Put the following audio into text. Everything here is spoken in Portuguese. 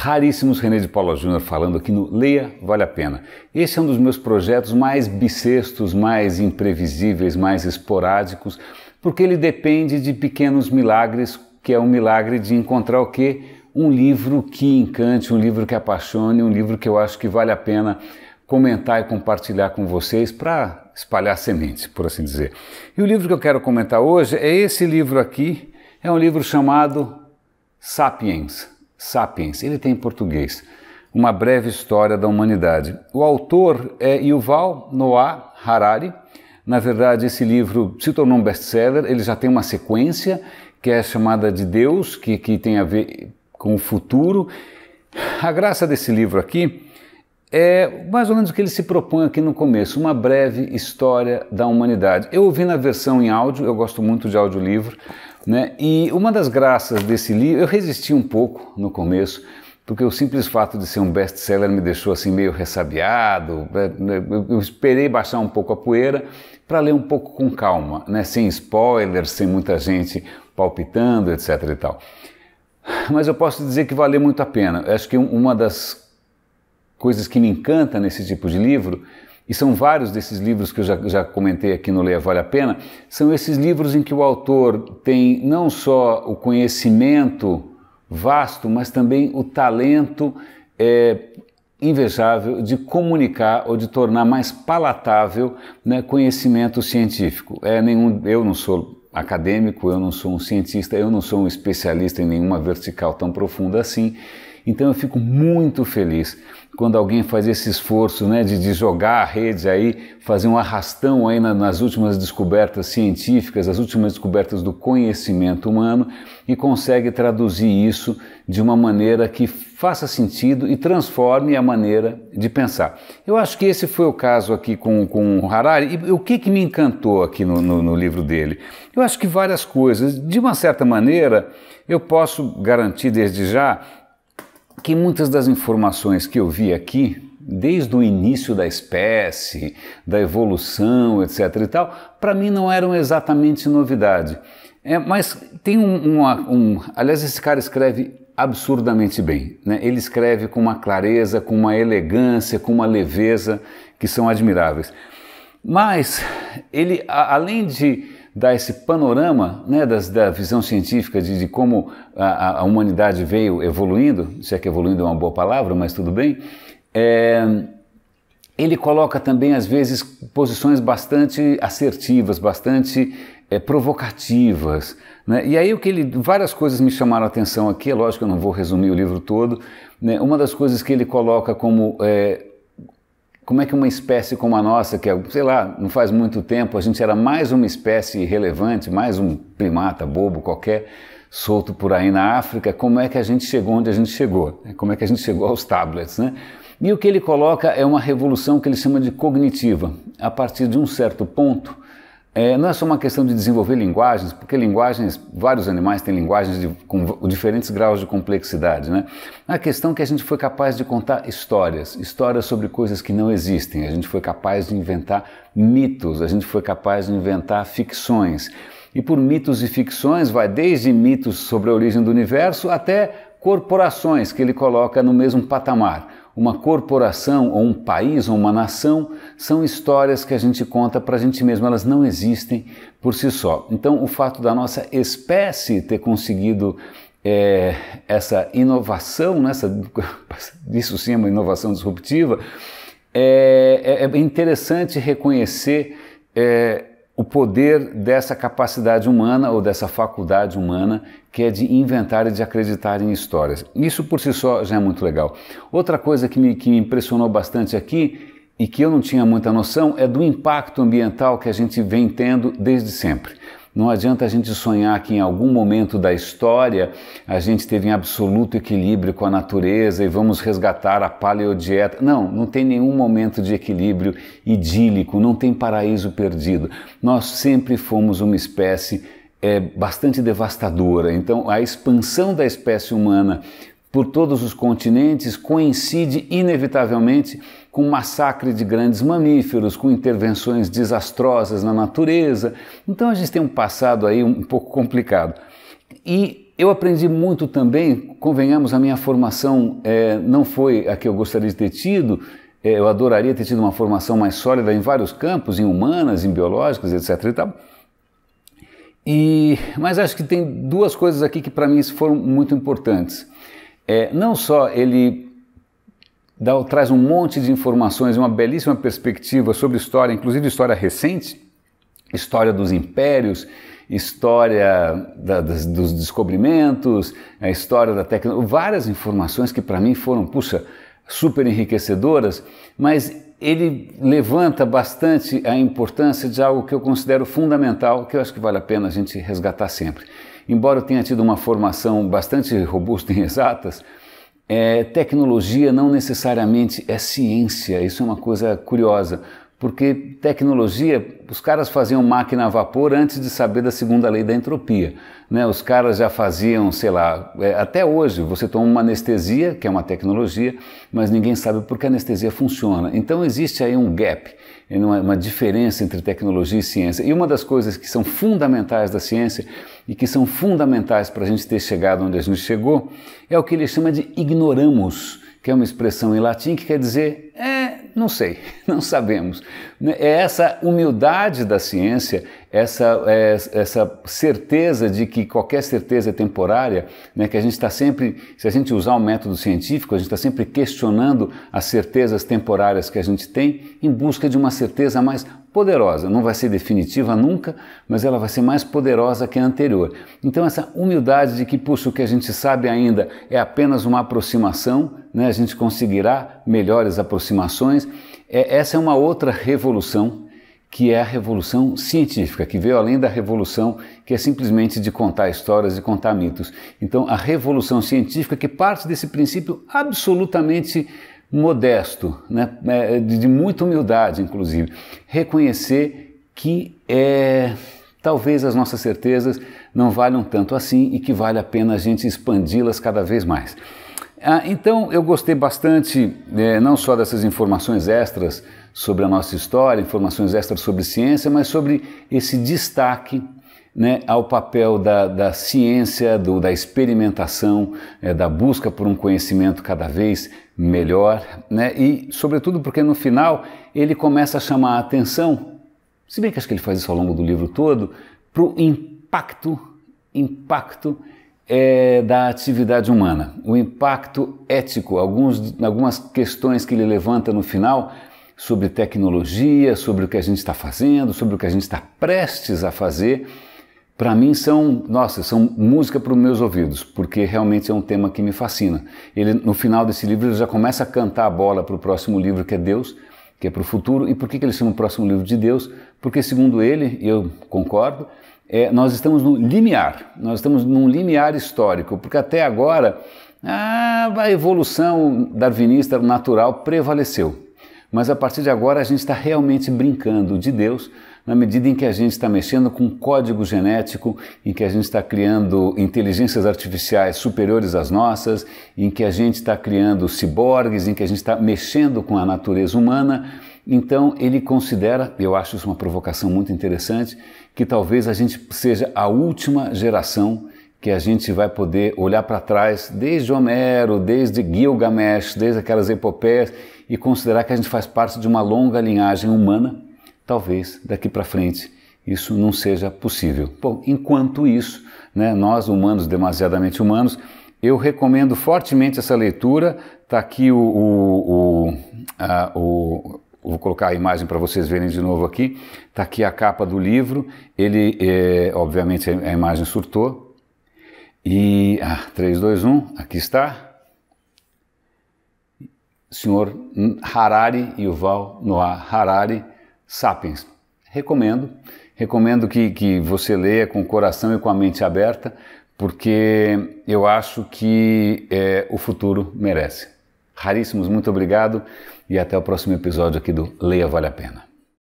Raríssimos, René de Paula Júnior falando aqui no Leia Vale a Pena. Esse é um dos meus projetos mais bissextos, mais imprevisíveis, mais esporádicos, porque ele depende de pequenos milagres, que é um milagre de encontrar o quê? Um livro que encante, um livro que apaixone, um livro que eu acho que vale a pena comentar e compartilhar com vocês para espalhar sementes, por assim dizer. E o livro que eu quero comentar hoje é esse livro aqui, é um livro chamado Sapiens. Sapiens, ele tem em português, Uma Breve História da Humanidade. O autor é Yuval Noah Harari. Na verdade, esse livro se tornou um best-seller, ele já tem uma sequência que é chamada de Deus, que tem a ver com o futuro. A graça desse livro aqui é mais ou menos o que ele se propõe aqui no começo, uma breve história da humanidade. Eu ouvi na versão em áudio, eu gosto muito de audiolivro, né? E uma das graças desse livro, eu resisti um pouco no começo, porque o simples fato de ser um best-seller me deixou assim meio ressabiado, eu esperei baixar um pouco a poeira para ler um pouco com calma, né? Sem spoilers, sem muita gente palpitando, etc. e tal. Mas eu posso dizer que valeu muito a pena. Eu acho que uma das coisas que me encanta nesse tipo de livro, e são vários desses livros que eu já comentei aqui no Leia Vale a Pena, são esses livros em que o autor tem não só o conhecimento vasto, mas também o talento invejável de comunicar ou de tornar mais palatável, né, conhecimento científico. Eu não sou acadêmico, eu não sou um cientista, eu não sou um especialista em nenhuma vertical tão profunda assim, então eu fico muito feliz quando alguém faz esse esforço, né, de jogar a rede aí, fazer um arrastão aí nas últimas descobertas científicas, as últimas descobertas do conhecimento humano e consegue traduzir isso de uma maneira que faça sentido e transforme a maneira de pensar. Eu acho que esse foi o caso aqui com o Harari. E o que me encantou aqui no livro dele? Eu acho que várias coisas. De uma certa maneira, eu posso garantir desde já que muitas das informações que eu vi aqui, desde o início da espécie, da evolução, etc. e tal, para mim não eram exatamente novidade. Mas tem aliás, esse cara escreve absurdamente bem, né? Ele escreve com uma clareza, com uma elegância, com uma leveza que são admiráveis. Mas ele, além de dar esse panorama, né, da visão científica de como a humanidade veio evoluindo, se é que evoluindo é uma boa palavra, mas tudo bem, ele coloca também, às vezes, posições bastante assertivas, bastante provocativas, né? E aí várias coisas me chamaram a atenção aqui, é lógico que eu não vou resumir o livro todo, né? Uma das coisas que ele coloca como é que uma espécie como a nossa, que sei lá, não faz muito tempo, a gente era mais uma espécie irrelevante, mais um primata bobo qualquer, solto por aí na África, como é que a gente chegou onde a gente chegou? Como é que a gente chegou aos tablets, né? E o que ele coloca é uma revolução que ele chama de cognitiva. A partir de um certo ponto, não é só uma questão de desenvolver linguagens, porque vários animais têm linguagens com diferentes graus de complexidade, né? A questão é que a gente foi capaz de contar histórias sobre coisas que não existem, a gente foi capaz de inventar mitos, a gente foi capaz de inventar ficções. E por mitos e ficções vai desde mitos sobre a origem do universo até corporações que ele coloca no mesmo patamar. Uma corporação, ou um país, ou uma nação, são histórias que a gente conta para a gente mesmo, elas não existem por si só. Então, o fato da nossa espécie ter conseguido essa inovação, isso sim é uma inovação disruptiva, é interessante reconhecer o poder dessa capacidade humana ou dessa faculdade humana que é de inventar e de acreditar em histórias. Isso por si só já é muito legal. Outra coisa que me impressionou bastante aqui e que eu não tinha muita noção é do impacto ambiental que a gente vem tendo desde sempre. Não adianta a gente sonhar que em algum momento da história a gente teve em absoluto equilíbrio com a natureza e vamos resgatar a paleodieta. Não tem nenhum momento de equilíbrio idílico, não tem paraíso perdido. Nós sempre fomos uma espécie bastante devastadora. Então a expansão da espécie humana por todos os continentes coincide inevitavelmente com o massacre de grandes mamíferos, com intervenções desastrosas na natureza. Então a gente tem um passado aí um pouco complicado. E eu aprendi muito também, convenhamos, a minha formação não foi a que eu gostaria de ter tido, eu adoraria ter tido uma formação mais sólida em vários campos, em humanas, em biológicas, etc. e tal. Mas acho que tem duas coisas aqui que para mim foram muito importantes. Não só ele traz um monte de informações, uma belíssima perspectiva sobre história, inclusive história recente, história dos impérios, história dos descobrimentos, a história da tecnologia, várias informações que para mim foram, super enriquecedoras, mas ele levanta bastante a importância de algo que eu considero fundamental, que eu acho que vale a pena a gente resgatar sempre. Embora eu tenha tido uma formação bastante robusta em exatas, tecnologia não necessariamente é ciência, isso é uma coisa curiosa, porque tecnologia, os caras faziam máquina a vapor antes de saber da segunda lei da entropia, né? Os caras já faziam, sei lá, até hoje você toma uma anestesia, que é uma tecnologia, mas ninguém sabe por que a anestesia funciona. Então existe aí um gap, uma diferença entre tecnologia e ciência. E uma das coisas que são fundamentais da ciência e que são fundamentais para a gente ter chegado onde a gente chegou é o que ele chama de ignoramos, que é uma expressão em latim que quer dizer, não sei, não sabemos. É essa humildade da ciência, essa certeza de que qualquer certeza é temporária, né, que a gente está sempre, se a gente usar o método científico, a gente está sempre questionando as certezas temporárias que a gente tem em busca de uma certeza mais poderosa. Não vai ser definitiva nunca, mas ela vai ser mais poderosa que a anterior. Então essa humildade de que, o que a gente sabe ainda é apenas uma aproximação, né, a gente conseguirá melhores aproximações, essa é uma outra revolução, que é a revolução científica, que veio além da revolução que é simplesmente de contar histórias e contar mitos. Então a revolução científica que parte desse princípio absolutamente modesto, né, de muita humildade, inclusive, reconhecer que talvez as nossas certezas não valham tanto assim e que vale a pena a gente expandi-las cada vez mais. Então eu gostei bastante não só dessas informações extras sobre a nossa história, informações extras sobre ciência, mas sobre esse destaque, né, ao papel da ciência, da experimentação, da busca por um conhecimento cada vez melhor, né, e sobretudo porque no final ele começa a chamar a atenção, se bem que acho que ele faz isso ao longo do livro todo, para o impacto da atividade humana, o impacto ético, algumas questões que ele levanta no final sobre tecnologia, sobre o que a gente está fazendo, sobre o que a gente está prestes a fazer, para mim são música para os meus ouvidos, porque realmente é um tema que me fascina. Ele, no final desse livro, ele já começa a cantar a bola para o próximo livro, que é Deus, que é para o futuro. E por que ele chama o próximo livro de Deus? Porque, segundo ele, e eu concordo, nós estamos no limiar, nós estamos num limiar histórico, porque até agora a evolução darwinista natural prevaleceu. Mas a partir de agora a gente está realmente brincando de Deus, na medida em que a gente está mexendo com código genético, em que a gente está criando inteligências artificiais superiores às nossas, em que a gente está criando ciborgues, em que a gente está mexendo com a natureza humana. Então ele considera, eu acho isso uma provocação muito interessante, que talvez a gente seja a última geração que a gente vai poder olhar para trás, desde Homero, desde Gilgamesh, desde aquelas epopeias, e considerar que a gente faz parte de uma longa linhagem humana. Talvez daqui para frente isso não seja possível. Bom, enquanto isso, né, nós humanos, demasiadamente humanos, eu recomendo fortemente essa leitura. Está aqui vou colocar a imagem para vocês verem de novo aqui. Está aqui a capa do livro. Ele, obviamente, a imagem surtou. E 3, 2, 1, aqui está. Senhor Harari, Yuval Noah Harari, Sapiens. Recomendo que você leia com o coração e com a mente aberta, porque eu acho que o futuro merece. Raríssimos, muito obrigado e até o próximo episódio aqui do Leia Vale a Pena.